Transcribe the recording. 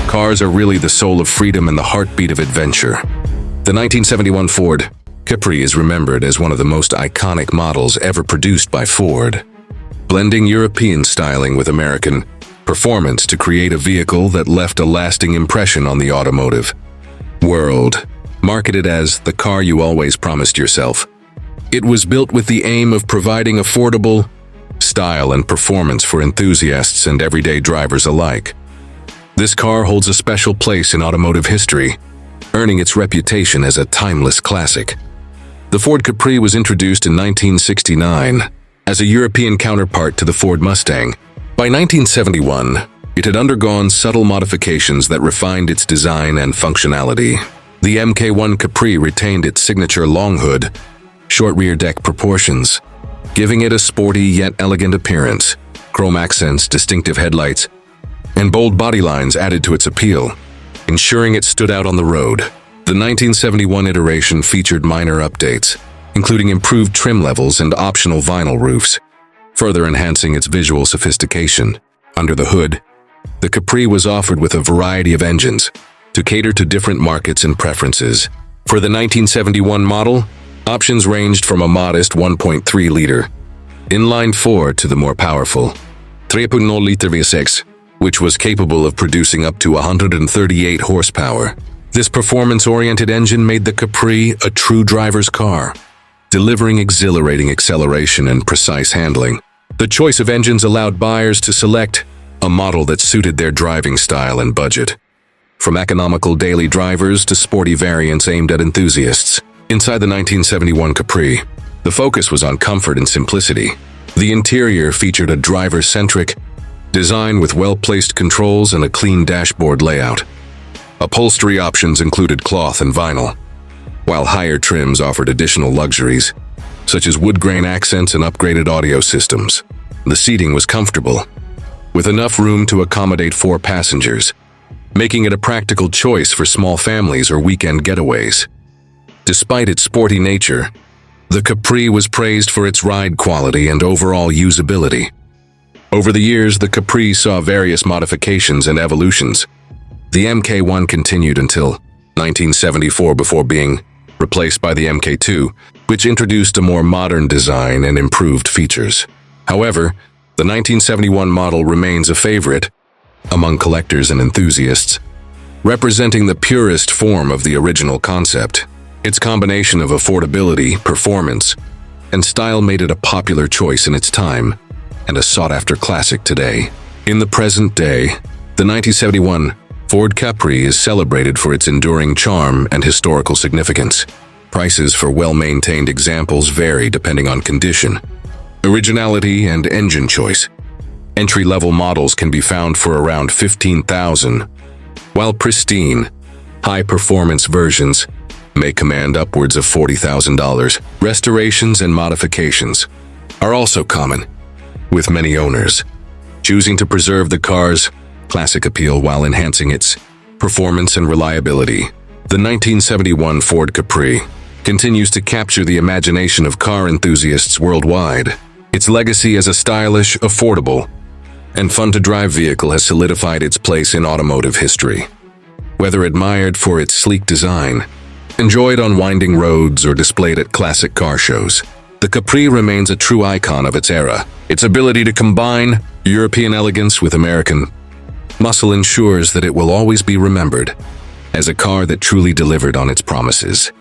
Cars are really the soul of freedom and the heartbeat of adventure. The 1971 Ford Capri is remembered as one of the most iconic models ever produced by Ford, blending European styling with American performance to create a vehicle that left a lasting impression on the automotive world. Marketed as the car you always promised yourself, it was built with the aim of providing affordable style and performance for enthusiasts and everyday drivers alike. This car holds a special place in automotive history, earning its reputation as a timeless classic. The Ford Capri was introduced in 1969 as a European counterpart to the Ford Mustang. By 1971, it had undergone subtle modifications that refined its design and functionality. The Mk1 Capri retained its signature long hood, short rear deck proportions, giving it a sporty yet elegant appearance. Chrome accents, distinctive headlights, and bold body lines added to its appeal, ensuring it stood out on the road. The 1971 iteration featured minor updates, including improved trim levels and optional vinyl roofs, further enhancing its visual sophistication. Under the hood, the Capri was offered with a variety of engines to cater to different markets and preferences. For the 1971 model, options ranged from a modest 1.3-liter inline-4 to the more powerful 3.0-liter V6, which was capable of producing up to 138 horsepower. This performance-oriented engine made the Capri a true driver's car, delivering exhilarating acceleration and precise handling. The choice of engines allowed buyers to select a model that suited their driving style and budget. From economical daily drivers to sporty variants aimed at enthusiasts. Inside the 1971 Capri, the focus was on comfort and simplicity. The interior featured a driver-centric design with well-placed controls and a clean dashboard layout. Upholstery options included cloth and vinyl, while higher trims offered additional luxuries, such as wood grain accents and upgraded audio systems. The seating was comfortable, with enough room to accommodate 4 passengers, making it a practical choice for small families or weekend getaways. Despite its sporty nature, the Capri was praised for its ride quality and overall usability. Over the years, the Capri saw various modifications and evolutions. The Mk1 continued until 1974 before being replaced by the Mk2, which introduced a more modern design and improved features. However, the 1971 model remains a favorite among collectors and enthusiasts, representing the purest form of the original concept. Its combination of affordability, performance, and style made it a popular choice in its time and a sought-after classic today. In the present day, the 1971 Ford Capri is celebrated for its enduring charm and historical significance. Prices for well-maintained examples vary depending on condition, originality, and engine choice. Entry-level models can be found for around $15,000, while pristine, high-performance versions may command upwards of $40,000. Restorations and modifications are also common, with many owners choosing to preserve the car's classic appeal while enhancing its performance and reliability. The 1971 Ford Capri continues to capture the imagination of car enthusiasts worldwide. Its legacy as a stylish, affordable, and fun-to-drive vehicle has solidified its place in automotive history. Whether admired for its sleek design, enjoyed on winding roads, or displayed at classic car shows, the Capri remains a true icon of its era. Its ability to combine European elegance with American muscle ensures that it will always be remembered as a car that truly delivered on its promises.